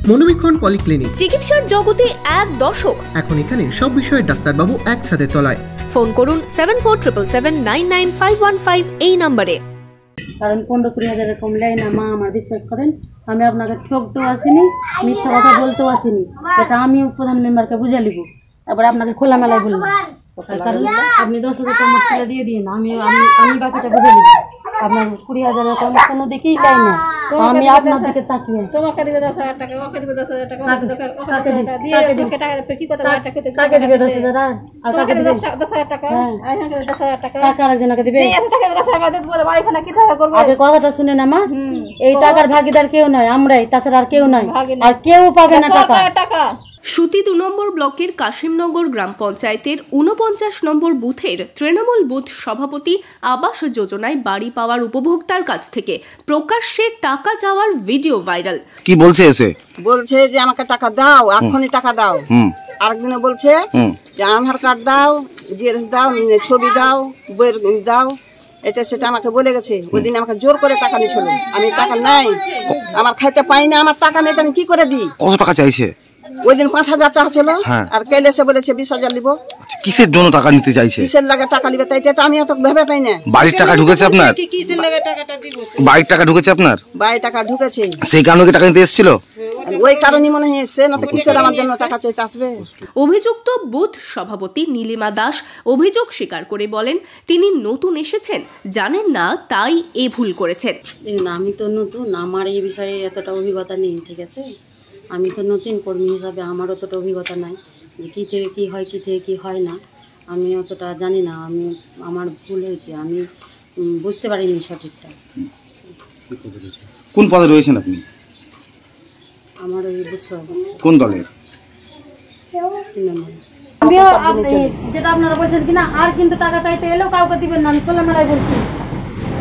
মনোবীক্ষণ polyclinic, চিকিৎসার জগতে এক দশক। এখন এখানে সব বিষয়ে ডাক্তারবাবু একসাথে তলায়। ফোন করুন 7477999515 এই নম্বরে। কারণ 15-20 এরকম লেয় না মা, আমার বিশ্বাস করেন আমি আপনাকে ঠকতেও আসিনি, মিথ্যা কথা বলতেও আসিনি। এটা আমি প্রধান মেম্বারকে বুঝে নিব, এবার আপনাকে খোলামেলায় বললাম। কারণ আপনি 10,000 টাকা টাকা দিয়ে দিন, আমি বাকিটা বুঝে নিব। আপনার 20,000 এরকম কোনো দিকেই লাই না, আমি আপনার দিকে তাকিয়ে। তোমাকে দিবে 10,000 টাকা, ওকে দিবে 10,000 টাকা, ওকে দিবে 10,000 টাকা দিয়ে ওকে টাকা দেবে। কি কথা টাকা দিবে? 10,000 আর টাকা দিবে 10,000 টাকা, আর এখানে 10,000 টাকা টাকা আরেকজনকে দিবে। এই টাকা 10,000 টাকা দিয়ে বলে বাড়িখানা কি টাকা করব? আগে কথাটা শুনে না মা, এই টাকার ভাগীদার কেউ নয়, আমরাই, তাছাড়া আর কেউ নাই, আর কেউ পাবে না টাকা। সুতি 2 নম্বর ব্লকের কাশিমনগর গ্রাম পঞ্চায়েতের 49 নম্বর বুথের তৃণমূল বুথ সভাপতি আবাস যোজনায় বাড়ি পাওয়ার উপভোক্তার কাছ থেকে প্রকাশ্যে টাকা চাওয়ার ভিডিও ভাইরাল। কি বলছে এসে? বলছে যে আমাকে টাকা দাও, এখনই টাকা দাও। আরেকদিনে বলছে যে আধার কার্ড দাও, জিএস দাও, ছবি দাও, বইয়ের দাও, এটা সেটা আমাকে বলে গেছে। ওই দিন আমাকে জোর করে টাকা নিয়েছিল, আমি টাকা নাই, আমার খাইতে পাই না, আমার টাকা নেই, আমি কি করে দিই? কত টাকা চাইছে? ওই দিন 5,000 চাচ্ছিল, আর কাল এসে বলেছে 20,000 নিব। কিসের জন্য টাকা নিতে চাইছে? কিসের লাগে টাকা নিবে তাই তো আমি এত ভেবে পাই না। বাড়ির টাকা ঢুকেছে আপনার? কিসের লাগে টাকাটা দিব? বাড়ির টাকা ঢুকেছে আপনার? বাড়ির টাকা ঢুকেছে, সেই কারণে টাকা নিতে এসেছিল? ওই কারণে মনে হয় এসছে, না তো কিসের আমার জন্য টাকা চাইতে আসবে? অভিযুক্ত বুথ সভাপতি নীলিমা দাস অভিযোগ স্বীকার করে বলেন, তিনি নতুন এসেছেন, জানেন না, তাই এ ভুল করেছেন। আমি তো নতুন, আমার এই বিষয়ে এতটা অভিজ্ঞতা নেই, ঠিক আছে? আমি তো নতুন কর্মী হিসাবে আমার অতটা অভিজ্ঞতা নাই যে কী থেকে কী হয়, কী থেকে কী হয় না, আমি অতটা জানি না। আমার ভুল হয়েছে, আমি বুঝতে পারিনি সঠিকটা। কোন পদে রয়েছেন আপনি? আমার ওই বুঝছো কোন দলের? আমিও যেটা আপনারা বলছেন কিনা, আর কিন্তু টাকা চাইতে এলেও কাউকে দিবেন না, আমি খোলামেলায় বলছি।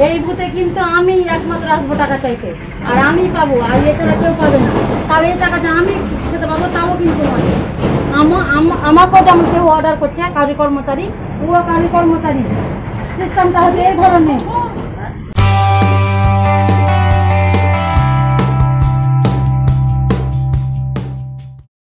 এই বুথে কিন্তু আমি একমাত্র আসবো টাকা চাইতে, আর আমি পাবো, আর এছাড়া কেউ পাবে না। তাও এই টাকাটা আমি খেতে পাবো, তাও কিন্তু নয়। আমাকেও যেমন কেউ অর্ডার করছে, কারি কর্মচারী, ও কারি কর্মচারী, সিস্টেমটা হচ্ছে এই ধরনের।